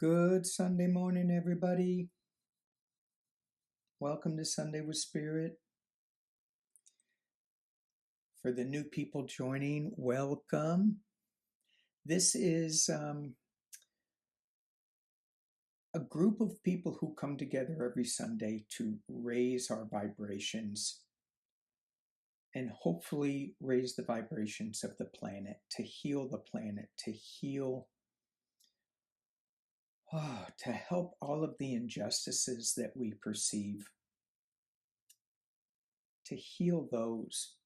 Good Sunday morning, everybody. Welcome to Sunday with Spirit. For the new people joining, welcome. This is a group of people who come together every Sunday to raise our vibrations and hopefully raise the vibrations of the planet, to heal the planet, to heal, to help all of the injustices that we perceive, to heal those.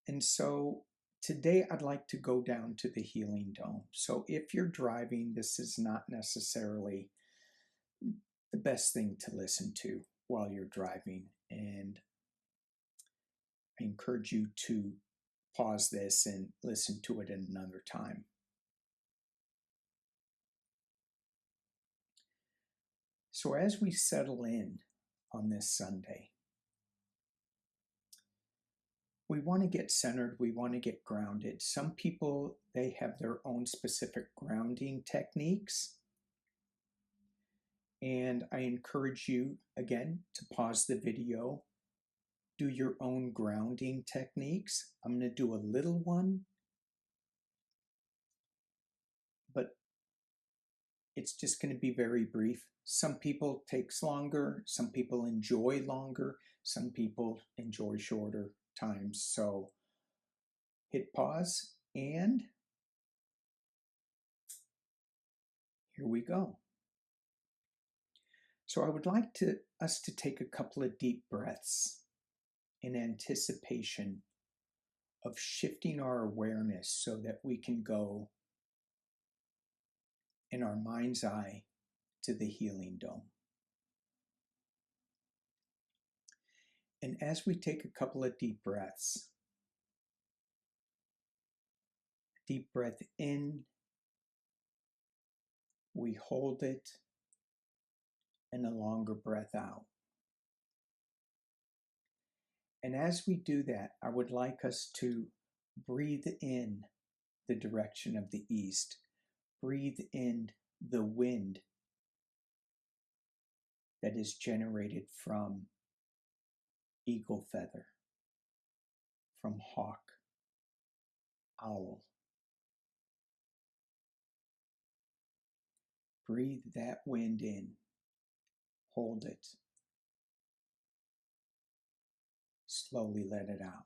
And so today I'd like to go down to the healing dome. So if you're driving, this is not necessarily the best thing to listen to while you're driving. And I encourage you to pause this and listen to it at another time. So as we settle in on this Sunday, we want to get centered, we want to get grounded. Some people, they have their own specific grounding techniques. And I encourage you, again, to pause the video, do your own grounding techniques. I'm going to do a little one, but it's just going to be very brief. Some people takes longer, some people enjoy longer, some people enjoy shorter times. So hit pause, and here we go. So I would like us to take a couple of deep breaths in anticipation of shifting our awareness so that we can go in our mind's eye to the healing dome. And as we take a couple of deep breaths, deep breath in, we hold it, and a longer breath out. And as we do that, I would like us to breathe in the direction of the east. Breathe in the wind that is generated from eagle feather, from hawk, owl. Breathe that wind in, hold it, slowly let it out.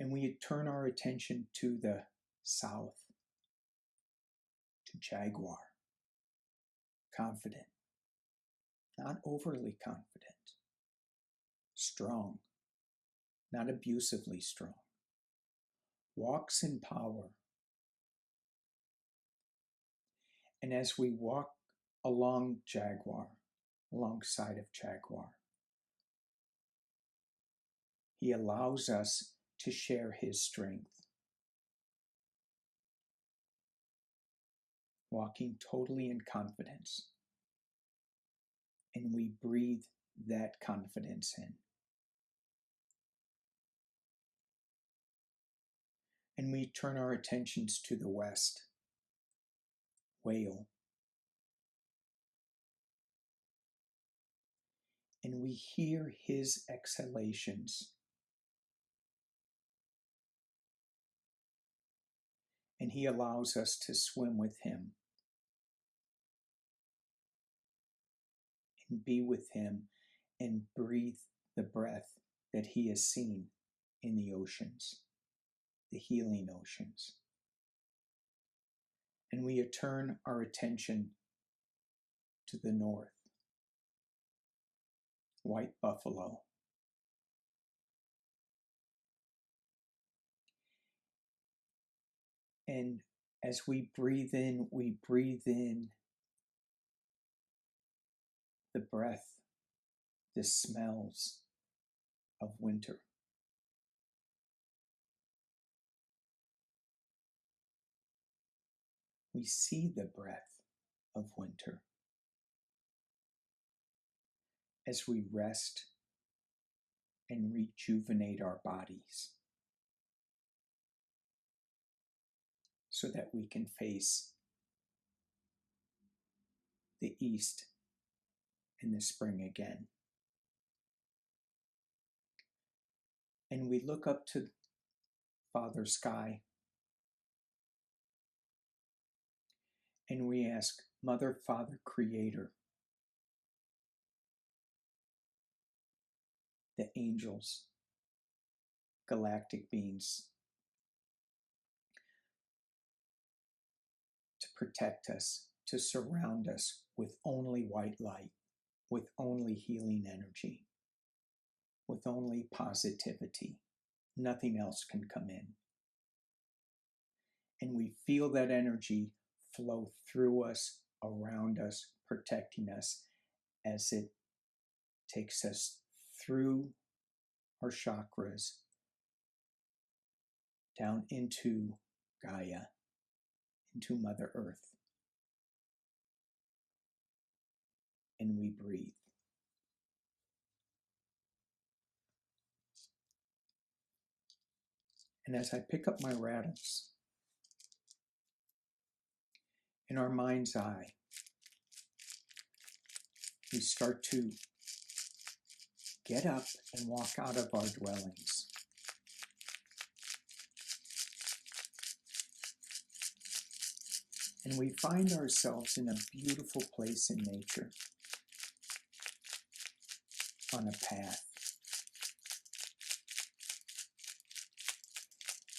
And we turn our attention to the south, to jaguar, confident, not overly confident, strong, not abusively strong, walks in power. And as we walk along jaguar, alongside of jaguar, he allows us to share his strength, walking totally in confidence. And we breathe that confidence in. And we turn our attentions to the west, whale. And we hear his exhalations. And he allows us to swim with him and be with him and breathe the breath that he has seen in the oceans, the healing oceans. And we turn our attention to the north, white buffalo. And as we breathe in the breath, the smells of winter. We see the breath of winter as we rest and rejuvenate our bodies. so that we can face the east in the spring again. And we look up to Father Sky and we ask, Mother, Father, Creator, the angels, galactic beings, to protect us, to surround us with only white light, with only healing energy, with only positivity. Nothing else can come in. And we feel that energy flow through us, around us, protecting us as it takes us through our chakras, down into Gaia, into Mother Earth. And we breathe. And as I pick up my rattles, in our mind's eye, we start to get up and walk out of our dwellings. And we find ourselves in a beautiful place in nature, on a path.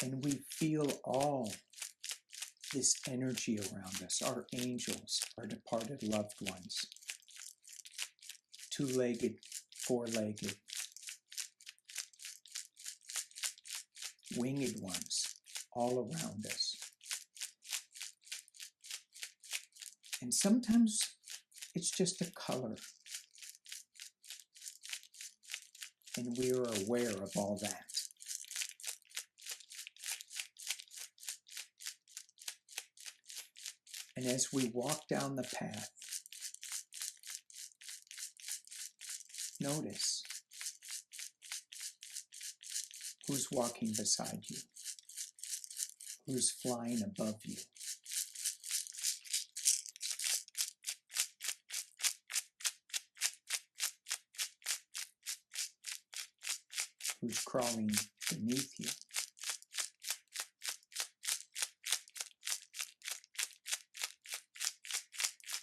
And we feel all this energy around us, our angels, our departed loved ones, two-legged, four-legged, winged ones, all around us. And sometimes it's just a color, and we are aware of all that. And as we walk down the path, notice who's walking beside you, who's flying above you. Who's crawling beneath you.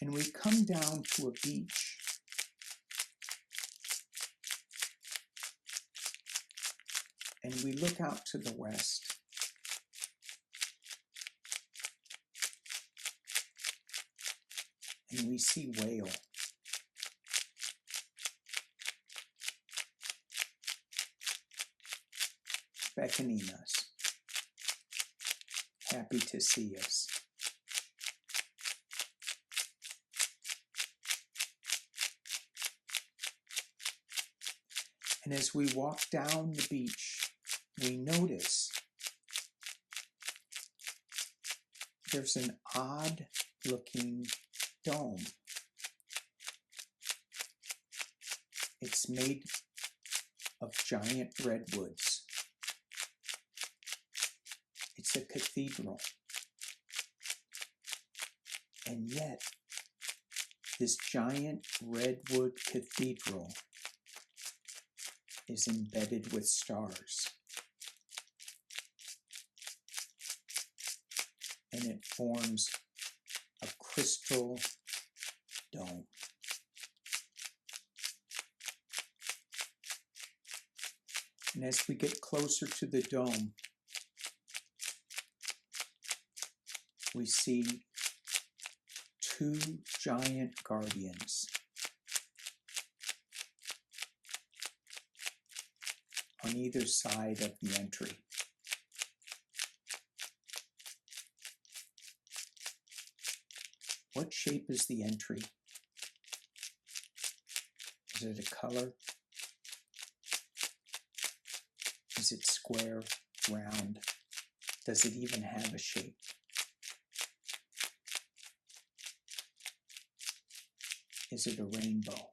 And we come down to a beach. And we look out to the west. And we see whale. Beckoning us. Happy to see us. And as we walk down the beach, we notice there's an odd looking dome. It's made of giant redwoods. It's a cathedral. And yet, this giant redwood cathedral is embedded with stars. And it forms a crystal dome. And as we get closer to the dome, we see two giant guardians on either side of the entry. What shape is the entry? Is it a color? Is it square, round? Does it even have a shape? Is it a rainbow?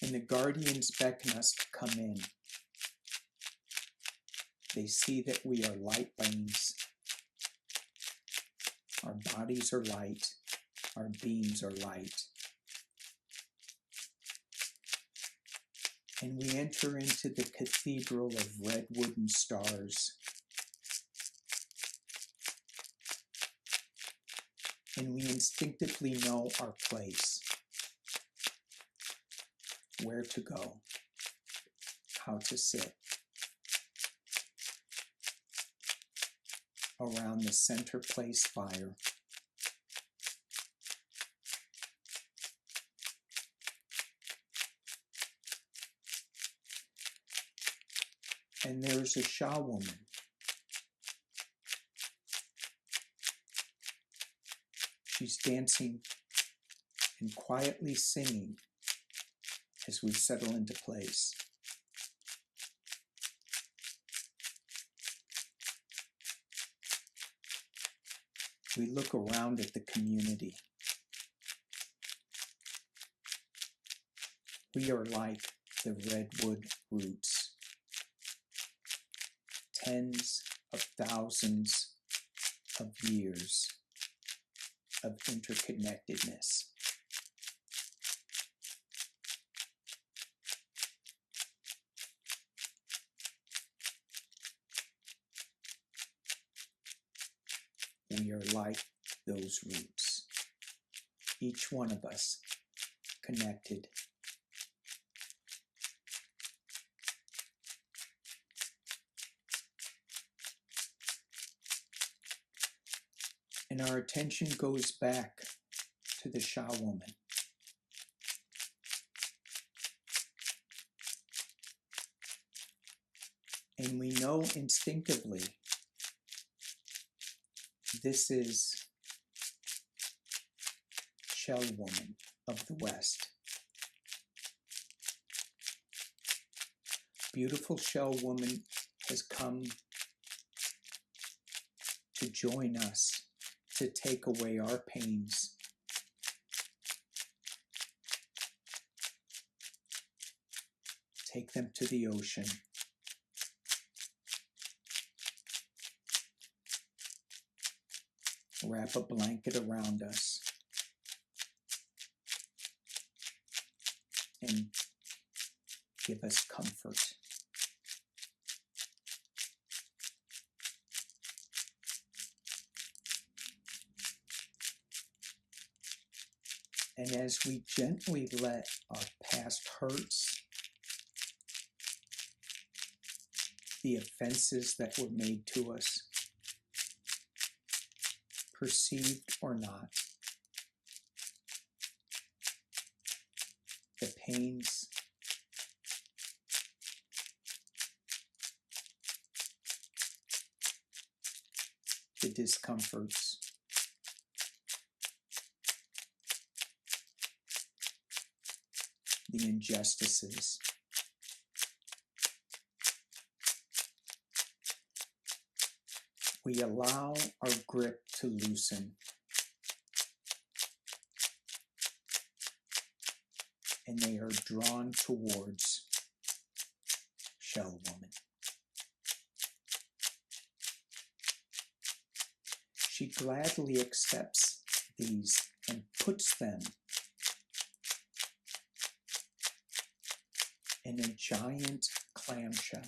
And the guardians beckon us to come in. They see that we are light beings. Our bodies are light. Our beings are light. And we enter into the cathedral of red wooden stars. And we instinctively know our place, where to go, how to sit. Around the center place fire. And there's a Shah woman. She's dancing and quietly singing as we settle into place. We look around at the community. We are like the redwood roots. Tens of thousands of years of interconnectedness. We are like those roots, each one of us connected. And our attention goes back to the Shah woman. And we know instinctively this is Shell Woman of the West. Beautiful Shell Woman has come to join us, to take away our pains. Take them to the ocean. Wrap a blanket around us and give us comfort. And as we gently let our past hurts, the offenses that were made to us, perceived or not, the pains, the discomforts, the injustices, we allow our grip to loosen and they are drawn towards Shell Woman. She gladly accepts these and puts them in a giant clamshell.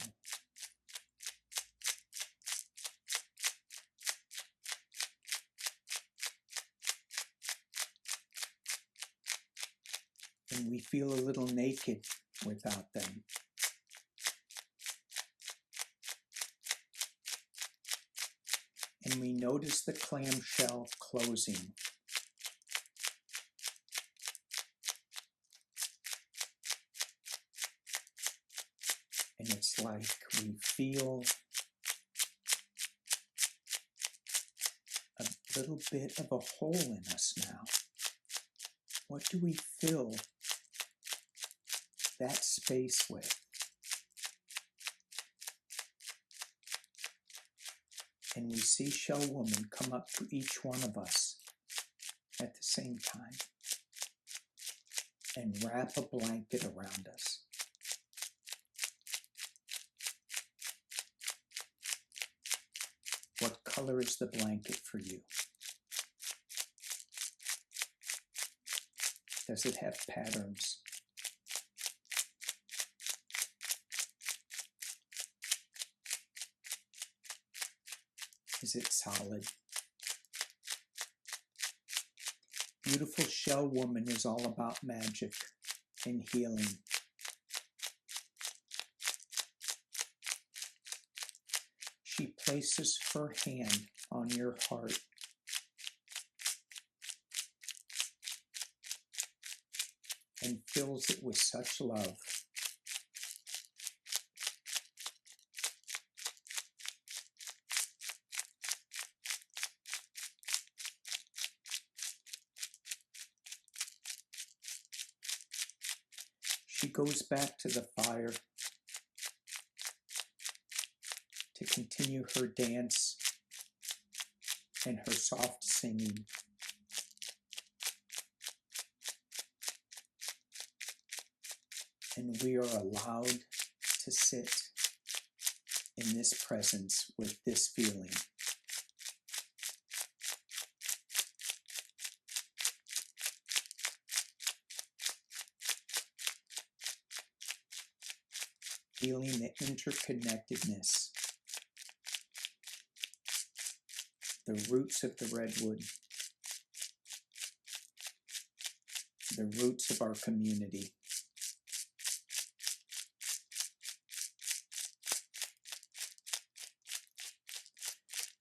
And we feel a little naked without them. And we notice the clamshell closing. And it's like we feel a little bit of a hole in us now. What do we fill that space with? And we see Shell Woman come up to each one of us at the same time and wrap a blanket around us. color is the blanket for you? Does it have patterns? Is it solid? Beautiful Shell Woman is all about magic and healing. She places her hand on your heart and fills it with such love. She goes back to the fire to continue her dance and her soft singing. And we are allowed to sit in this presence with this feeling. Feeling the interconnectedness, the roots of the redwood, the roots of our community.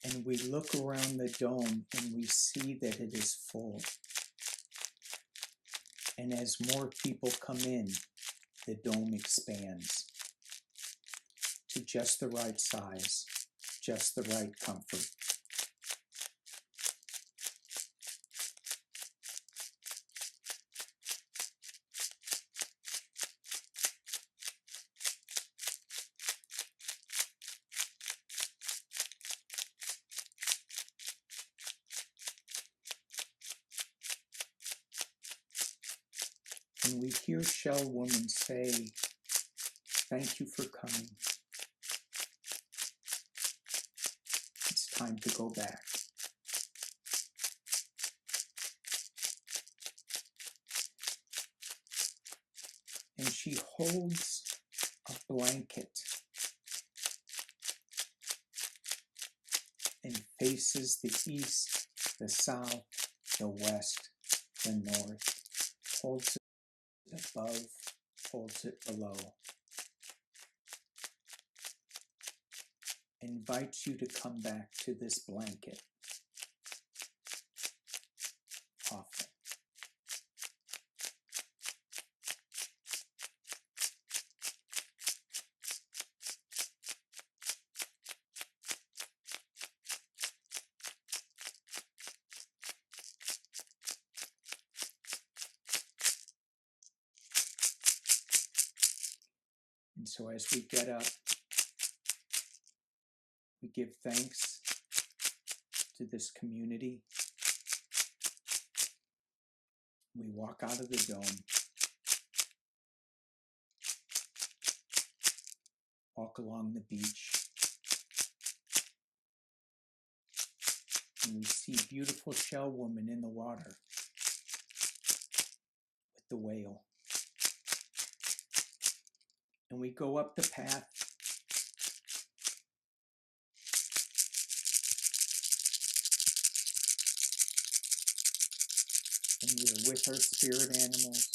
And we look around the dome and we see that it is full. And as more people come in, the dome expands to just the right size, just the right comfort. And we hear Shell Woman say, "Thank you for coming. It's time to go back." And she holds a blanket and faces the east, the south, the west, the north, holds it above, holds it below. Invites you to come back to this blanket often. And so as we get up, we give thanks to this community. We walk out of the dome, walk along the beach, and we see beautiful Shell Woman in the water with the whale. And we go up the path and we are with our spirit animals.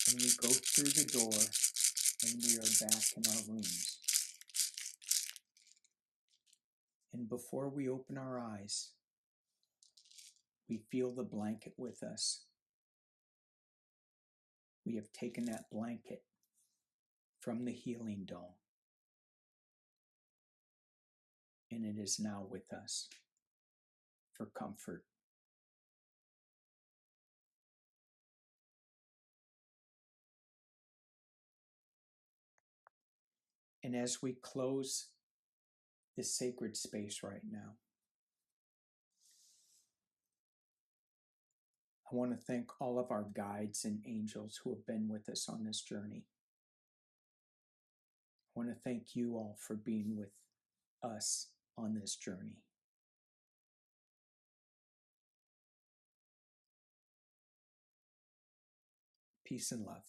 And we go through the door and we are back in our rooms. And before we open our eyes, we feel the blanket with us. We have taken that blanket from the healing dome, and it is now with us for comfort. And as we close this sacred space right now, I want to thank all of our guides and angels who have been with us on this journey. I want to thank you all for being with us on this journey. Peace and love.